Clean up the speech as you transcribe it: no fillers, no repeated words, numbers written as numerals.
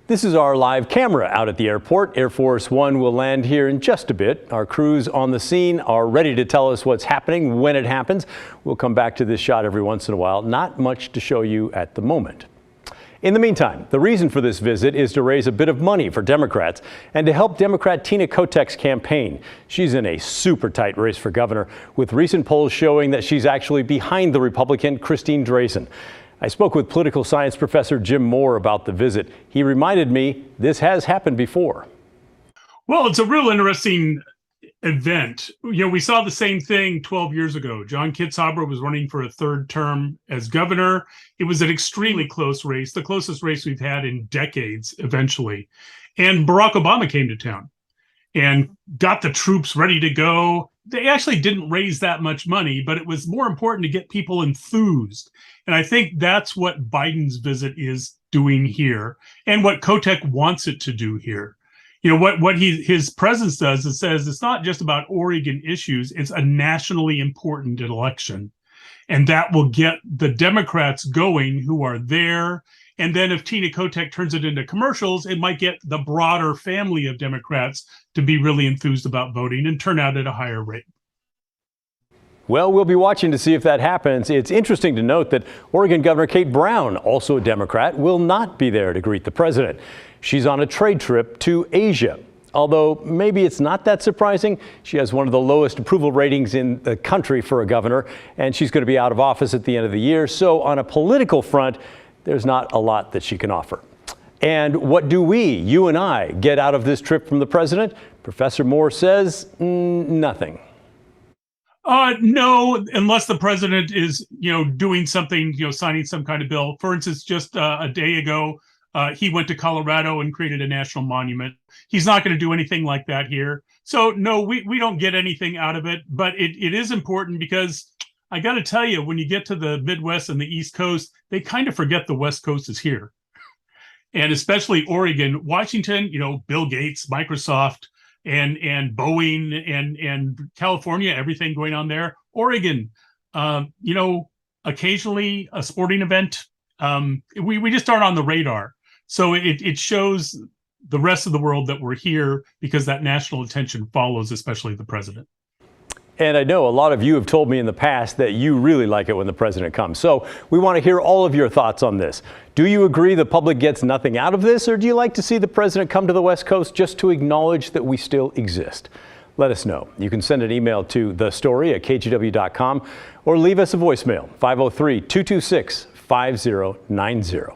This is our live camera out at the airport. Air Force One will land here in just a bit. Our crews on the scene are ready to tell us what's happening when it happens. We'll come back to this shot every once in a while. Not much to show you at the moment. In the meantime, the reason for this visit is to raise a bit of money for Democrats and to help Democrat Tina Kotek's campaign. She's in a super tight race for governor, with recent polls showing that she's actually behind the Republican Drazan. I spoke with political science professor Jim Moore about the visit. He reminded me this has happened before. Well, it's a real interesting event. We saw the same thing 12 years ago. John Kitzhaber was running for a third term as governor. It was an extremely close race, the closest race we've had in decades eventually. And Barack Obama came to town and got the troops ready to go. They actually didn't raise that much money, but it was more important to get people enthused. And I think that's what Biden's visit is doing here and what Kotek wants it to do here. What his presence does is says it's not just about Oregon issues, it's a nationally important election. And that will get the Democrats going who are there. And then if Tina Kotek turns it into commercials, it might get the broader family of Democrats to be really enthused about voting and turn out at a higher rate. Well, we'll be watching to see if that happens. It's interesting to note that Oregon Governor Kate Brown, also a Democrat, will not be there to greet the president. She's on a trade trip to Asia. Although maybe it's not that surprising. She has one of the lowest approval ratings in the country for a governor, and she's going to be out of office at the end of the year. So on a political front, there's not a lot that she can offer. And what do you and I, get out of this trip from the president? Professor Moore says nothing. No, unless the president is, doing something, signing some kind of bill. For instance, just a day ago, he went to Colorado and created a national monument. He's not going to do anything like that here. So no, we don't get anything out of it. But it is important because I got to tell you, when you get to the Midwest and the East Coast, they kind of forget the West Coast is here. And especially Oregon, Washington, Bill Gates, Microsoft, and Boeing and California, everything going on there. Oregon, occasionally a sporting event. We just aren't on the radar. So it shows the rest of the world that we're here because that national attention follows, especially the president. And I know a lot of you have told me in the past that you really like it when the president comes. So we want to hear all of your thoughts on this. Do you agree the public gets nothing out of this, or do you like to see the president come to the West Coast just to acknowledge that we still exist? Let us know. You can send an email to thestory@kgw.com or leave us a voicemail, 503-226-5090.